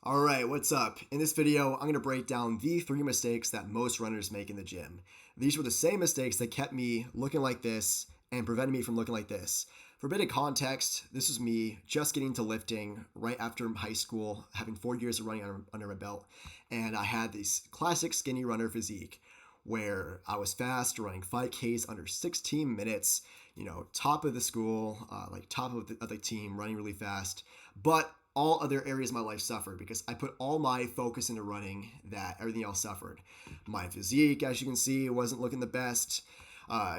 All right, what's up? In this video, I'm going to break down the 3 mistakes that most runners make in the gym. These were the same mistakes that kept me looking like this and prevented me from looking like this. For a bit of context, this was me just getting to lifting right after high school, having 4 years of running under my belt. And I had this classic skinny runner physique where I was fast, running 5Ks under 16 minutes, top of the school, top of the team, running really fast. But all other areas of my life suffered because I put all my focus into running, that everything else suffered. My physique, as you can see, wasn't looking the best.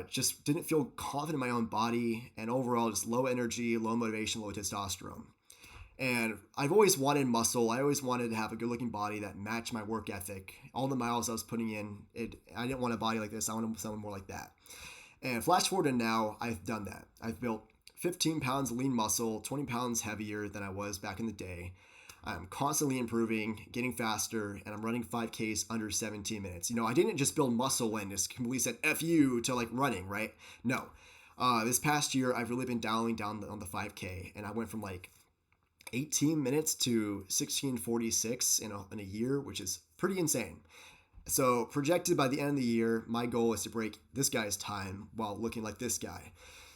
Just didn't feel confident in my own body, and overall just low energy, low motivation, low testosterone. And I've always wanted muscle. I always wanted to have a good looking body that matched my work ethic. All the miles I was putting in, I didn't want a body like this. I wanted something more like that. And flash forward to now, I've done that. I've built 15 pounds of lean muscle, 20 pounds heavier than I was back in the day. I'm constantly improving, getting faster, and I'm running 5Ks under 17 minutes. I didn't just build muscle and just completely said F you to running, right? No. This past year, I've really been dialing down on the 5K, and I went from 18 minutes to 16:46 in a year, which is pretty insane. So projected by the end of the year, my goal is to break this guy's time while looking like this guy.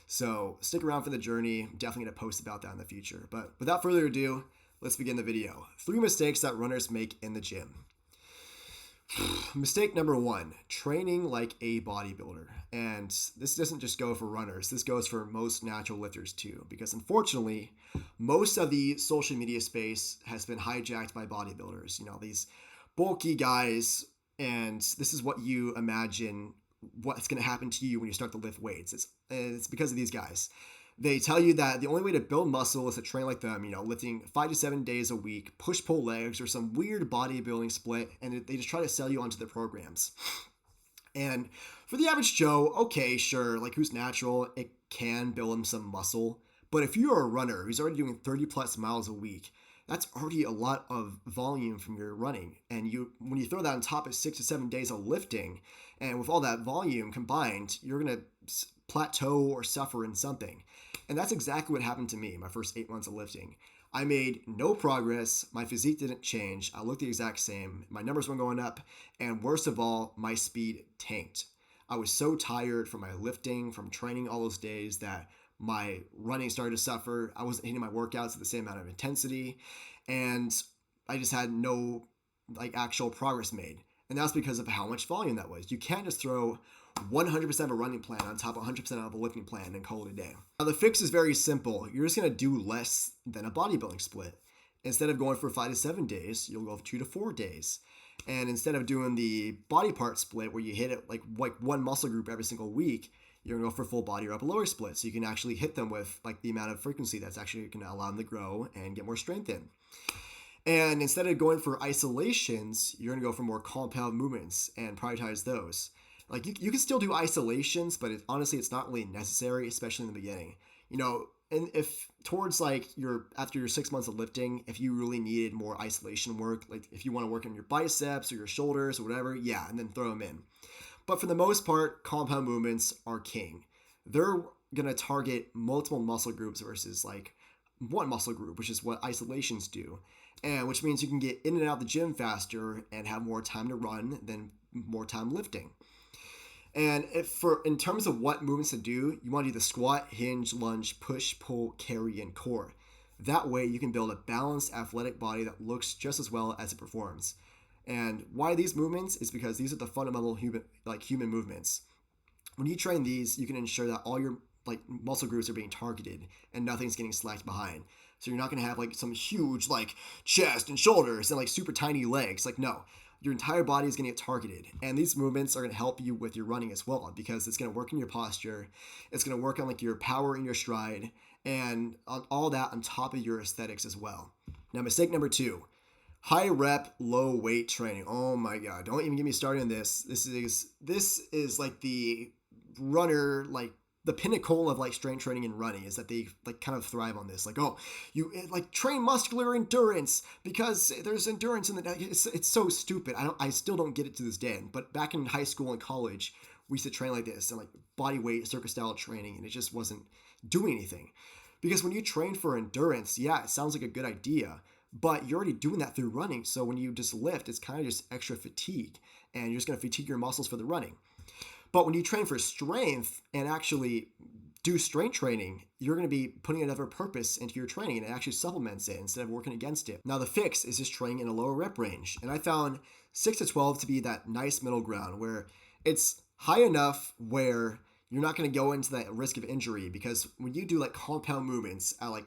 So stick around for the journey. I'm definitely going to post about that in the future. But without further ado, let's begin the video. 3 mistakes that runners make in the gym. Mistake number 1, training like a bodybuilder. And this doesn't just go for runners. This goes for most natural lifters too. Because unfortunately, most of the social media space has been hijacked by bodybuilders. These bulky guys, and this is what you imagine what's going to happen to you when you start to lift weights. It's because of these guys. They tell you that the only way to build muscle is to train like them, lifting 5 to 7 days a week, push-pull legs, or some weird bodybuilding split, and they just try to sell you onto their programs. And for the average Joe, okay, sure, who's natural, it can build them some muscle. But if you're a runner who's already doing 30 plus miles a week, that's already a lot of volume from your running. And when you throw that on top of 6 to 7 days of lifting, and with all that volume combined, you're going to plateau or suffer in something. And that's exactly what happened to me my first 8 months of lifting. I made no progress. My physique didn't change. I looked the exact same. My numbers weren't going up. And worst of all, my speed tanked. I was so tired from my lifting, from training all those days, that my running started to suffer. I wasn't hitting my workouts at the same amount of intensity, and I just had no actual progress made. And that's because of how much volume that was. You can't just throw 100% of a running plan on top of 100% of a lifting plan and call it a day. Now the fix is very simple. You're just going to do less than a bodybuilding split. Instead of going for 5 to 7 days, you'll go 2 to 4 days. And instead of doing the body part split where you hit it like one muscle group every single week, you're going to go for full body or upper lower split. So you can actually hit them with the amount of frequency that's actually going to allow them to grow and get more strength in. And instead of going for isolations, you're going to go for more compound movements and prioritize those. You can still do isolations, but honestly, it's not really necessary, especially in the beginning. And if towards after your 6 months of lifting, if you really needed more isolation work, if you want to work on your biceps or your shoulders or whatever, yeah, and then throw them in. But for the most part, compound movements are king. They're going to target multiple muscle groups versus one muscle group, which is what isolations do. And which means you can get in and out of the gym faster and have more time to run than more time lifting. And in terms of what movements to do, you want to do the squat, hinge, lunge, push, pull, carry, and core. That way you can build a balanced athletic body that looks just as well as it performs. And why these movements is because these are the fundamental human movements. When you train these, you can ensure that all your muscle groups are being targeted and nothing's getting slacked behind. So you're not going to have some huge chest and shoulders and super tiny legs. No, your entire body is going to get targeted. And these movements are going to help you with your running as well, because it's going to work in your posture. It's going to work on your power in your stride, and on all that on top of your aesthetics as well. Now, mistake number 2. High rep, low weight training. Oh my God. Don't even get me started on this. This is the runner, the pinnacle of strength training and running is that they kind of thrive on this. You train muscular endurance because there's endurance in the, it's so stupid. I still don't get it to this day. But back in high school and college, we used to train like this and body weight, circus style training. And it just wasn't doing anything. Because when you train for endurance, yeah, it sounds like a good idea. but you're already doing that through running. So when you just lift, it's kind of just extra fatigue, and you're just going to fatigue your muscles for the running. But when you train for strength and actually do strength training, you're going to be putting another purpose into your training, and it actually supplements it instead of working against it. Now, the fix is just training in a lower rep range. And I found 6 to 12 to be that nice middle ground where it's high enough where you're not going to go into that risk of injury, because when you do like compound movements at like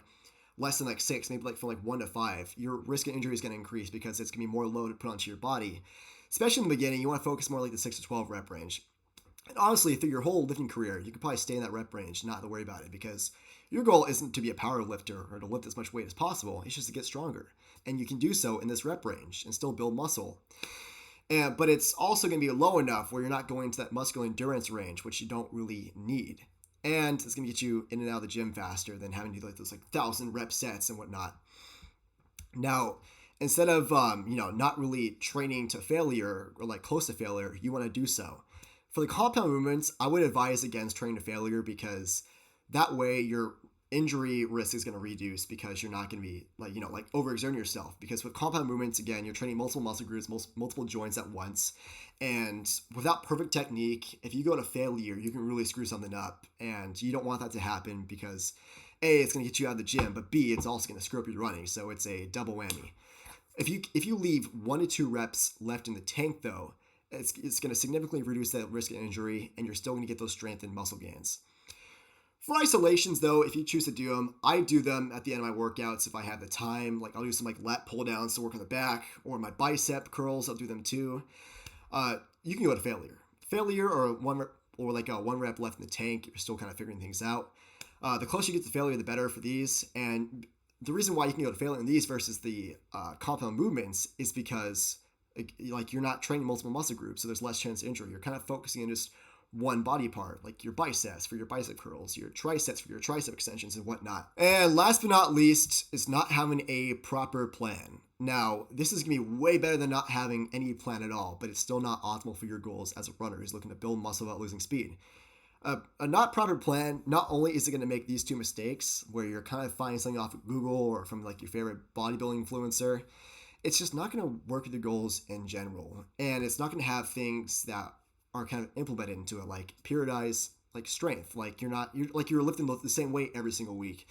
less than like 6, maybe like from like 1 to 5, your risk of injury is going to increase because it's going to be more load put onto your body. Especially in the beginning, you want to focus more like the 6 to 12 rep range. And honestly, through your whole lifting career, you could probably stay in that rep range, not to worry about it, because your goal isn't to be a power lifter or to lift as much weight as possible. It's just to get stronger. And you can do so in this rep range and still build muscle. But it's also going to be low enough where you're not going to that muscular endurance range, which you don't really need. And it's going to get you in and out of the gym faster than having to do like those like 1,000 rep sets and whatnot. Now, instead of not really training to failure or like close to failure, you want to do so. For the compound movements, I would advise against training to failure, because that way your injury risk is going to reduce, because you're not going to be like overexerting yourself. Because with compound movements, again, you're training multiple muscle groups, multiple joints at once, and without perfect technique, if you go to failure, you can really screw something up, and you don't want that to happen, because A, it's going to get you out of the gym, but B, it's also going to screw up your running, so it's a double whammy. If you leave 1 to 2 reps left in the tank, though, it's going to significantly reduce that risk of injury, and you're still going to get those strength and muscle gains. For isolations, though, if you choose to do them, I do them at the end of my workouts if I have the time. Like, I'll do some like lat pull downs to work on the back, or my bicep curls, I'll do them too. You can go to failure, or like a 1 rep left in the tank. You're still kind of figuring things out. The closer you get to failure, the better for these. And the reason why you can go to failure in these versus the compound movements is because like you're not training multiple muscle groups, so there's less chance of injury. You're kind of focusing on just one body part, like your biceps for your bicep curls, your triceps for your tricep extensions and whatnot. And last but not least is not having a proper plan. Now, this is going to be way better than not having any plan at all, but it's still not optimal for your goals as a runner who's looking to build muscle without losing speed. A not proper plan, not only is it going to make these 2 mistakes, where you're kind of finding something off of Google or from like your favorite bodybuilding influencer, it's just not going to work with your goals in general. And it's not going to have things that are kind of implemented into it, like periodize like strength. Like you're lifting the same weight every single week.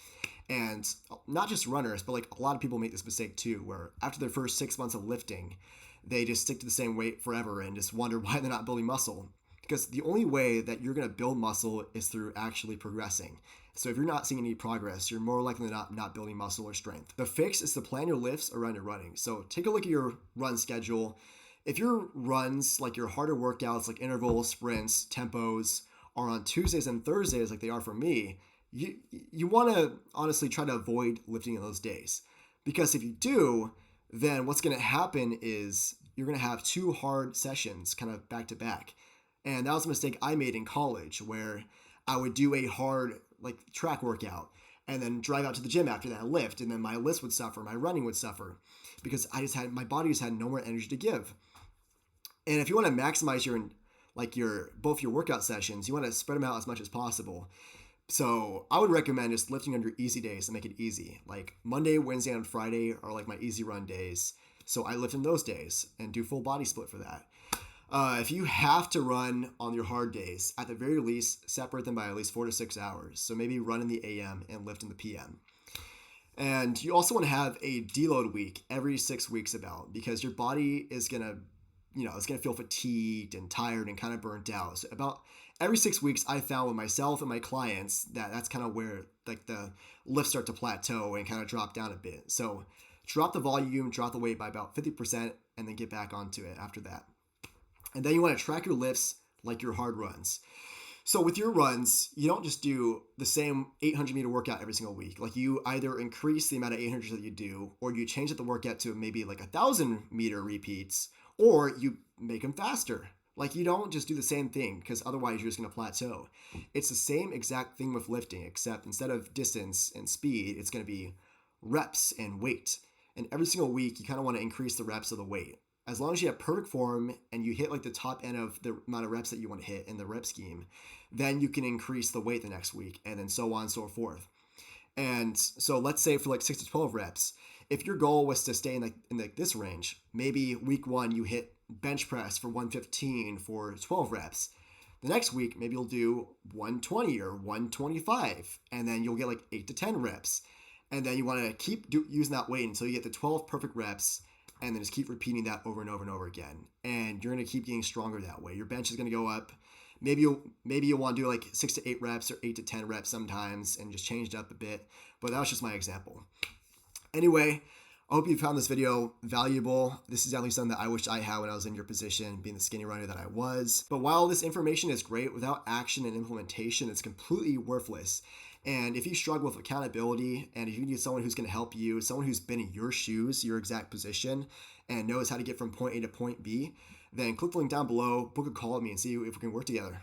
And not just runners, but like a lot of people make this mistake too, where after their first 6 months of lifting, they just stick to the same weight forever and just wonder why they're not building muscle. Because the only way that you're going to build muscle is through actually progressing. So if you're not seeing any progress, you're more likely than not building muscle or strength. The fix is to plan your lifts around your running. So take a look at your run schedule. If your runs, like your harder workouts, like intervals, sprints, tempos, are on Tuesdays and Thursdays, like they are for me, you want to honestly try to avoid lifting on those days. Because if you do, then what's going to happen is you're going to have 2 hard sessions kind of back to back. And that was a mistake I made in college, where I would do a hard like track workout and then drive out to the gym after that and lift, and then my lifts would suffer, my running would suffer, because my body just had no more energy to give. And if you want to maximize both your workout sessions, you want to spread them out as much as possible. So I would recommend just lifting on your easy days and make it easy. Like Monday, Wednesday, and Friday are like my easy run days. So I lift in those days and do full body split for that. If you have to run on your hard days, at the very least, separate them by at least 4 to 6 hours. So maybe run in the AM and lift in the PM. And you also want to have a deload week every 6 weeks about, because your body is going to, it's going to feel fatigued and tired and kind of burnt out. So about every 6 weeks, I found with myself and my clients that that's kind of where like the lifts start to plateau and kind of drop down a bit. So drop the volume, drop the weight by about 50%, and then get back onto it after that. And then you want to track your lifts like your hard runs. So with your runs, you don't just do the same 800-meter workout every single week. Like you either increase the amount of 800s that you do, or you change up the workout to maybe like 1,000-meter repeats, or you make them faster. Like you don't just do the same thing, because otherwise you're just going to plateau. It's the same exact thing with lifting, except instead of distance and speed, it's going to be reps and weight. And every single week, you kind of want to increase the reps of the weight. As long as you have perfect form and you hit like the top end of the amount of reps that you want to hit in the rep scheme, then you can increase the weight the next week, and then so on and so forth. And so let's say for like 6 to 12 reps, if your goal was to stay in this range, maybe week 1 you hit bench press for 115 for 12 reps. The next week, maybe you'll do 120 or 125, and then you'll get like 8 to 10 reps. And then you want to keep using that weight until you get the 12 perfect reps, and then just keep repeating that over and over and over again. And you're going to keep getting stronger that way. Your bench is going to go up. Maybe you'll want to do like 6 to 8 reps or 8 to 10 reps sometimes and just change it up a bit. But that was just my example. Anyway, I hope you found this video valuable. This is definitely something that I wish I had when I was in your position, being the skinny runner that I was. But while this information is great, without action and implementation, it's completely worthless. And if you struggle with accountability, and if you need someone who's going to help you, someone who's been in your shoes, your exact position, and knows how to get from point A to point B, then click the link down below, book a call with me, and see if we can work together.